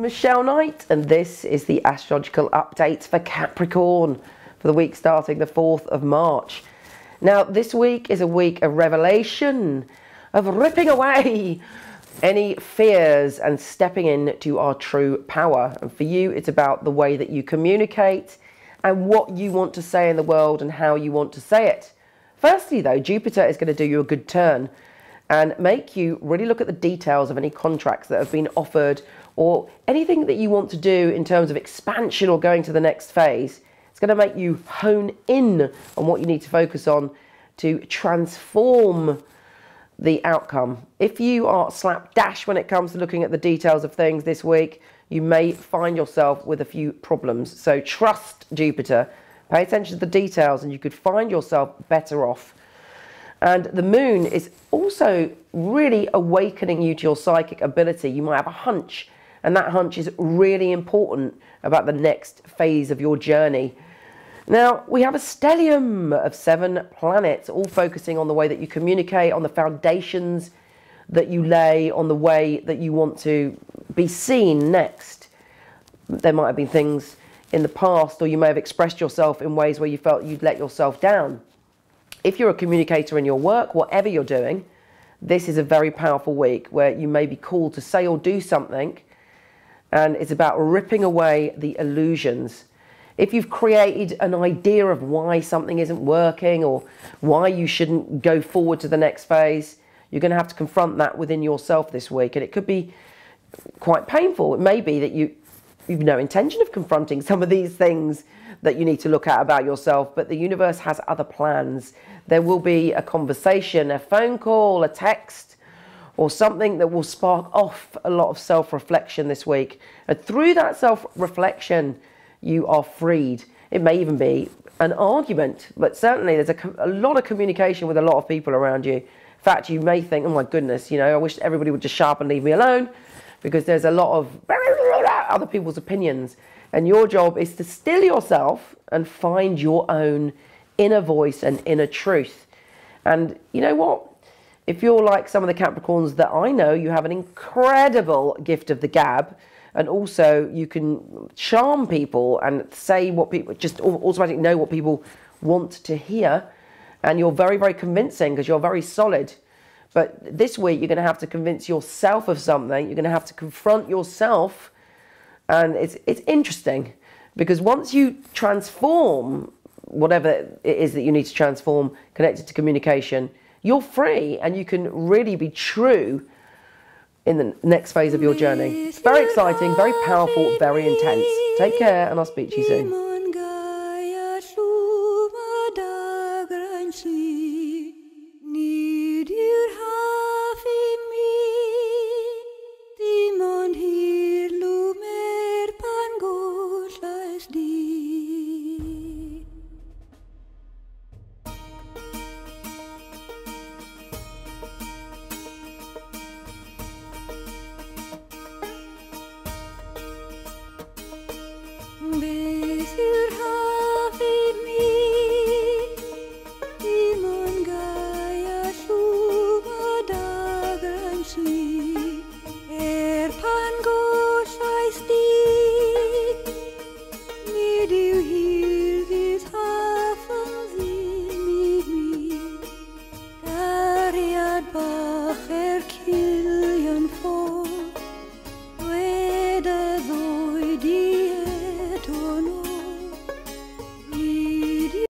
Michele Knight, and this is the astrological update for Capricorn for the week starting the 4th of March. Now, this week is a week of revelation, of ripping away any fears and stepping into our true power. And for you, it's about the way that you communicate and what you want to say in the world and how you want to say it. Firstly, though, Jupiter is going to do you a good turn and make you really look at the details of any contracts that have been offered or anything that you want to do in terms of expansion or going to the next phase. It's going to make you hone in on what you need to focus on to transform the outcome. If you are slapdash when it comes to looking at the details of things this week, you may find yourself with a few problems. So trust Jupiter, pay attention to the details, and you could find yourself better off. And the moon is also really awakening you to your psychic ability. You might have a hunch, and that hunch is really important about the next phase of your journey. Now, we have a stellium of 7 planets, all focusing on the way that you communicate, on the foundations that you lay, on the way that you want to be seen next. There might have been things in the past, or you may have expressed yourself in ways where you felt you'd let yourself down. If you're a communicator in your work, whatever you're doing, this is a very powerful week where you may be called to say or do something, and it's about ripping away the illusions. If you've created an idea of why something isn't working or why you shouldn't go forward to the next phase, you're going to have to confront that within yourself this week, and it could be quite painful. It may be that you've no intention of confronting some of these things that you need to look at about yourself, but the universe has other plans. There will be a conversation, a phone call, a text, or something that will spark off a lot of self-reflection this week. And through that self-reflection, you are freed. It may even be an argument, but certainly there's a lot of communication with a lot of people around you. In fact, you may think, oh my goodness, you know, I wish everybody would just shut up and leave me alone, because there's a lot of other people's opinions. And your job is to still yourself and find your own inner voice and inner truth. And you know what? If you're like some of the Capricorns that I know, you have an incredible gift of the gab. And also you can charm people and say what people, just automatically know what people want to hear. And you're very, very convincing because you're very solid. But this week you're going to have to convince yourself of something. You're going to have to confront yourself. And it's interesting because once you transform whatever it is that you need to transform connected to communication, you're free and you can really be true in the next phase of your journey. It's very exciting, very powerful, very intense. Take care, and I'll speak to you soon.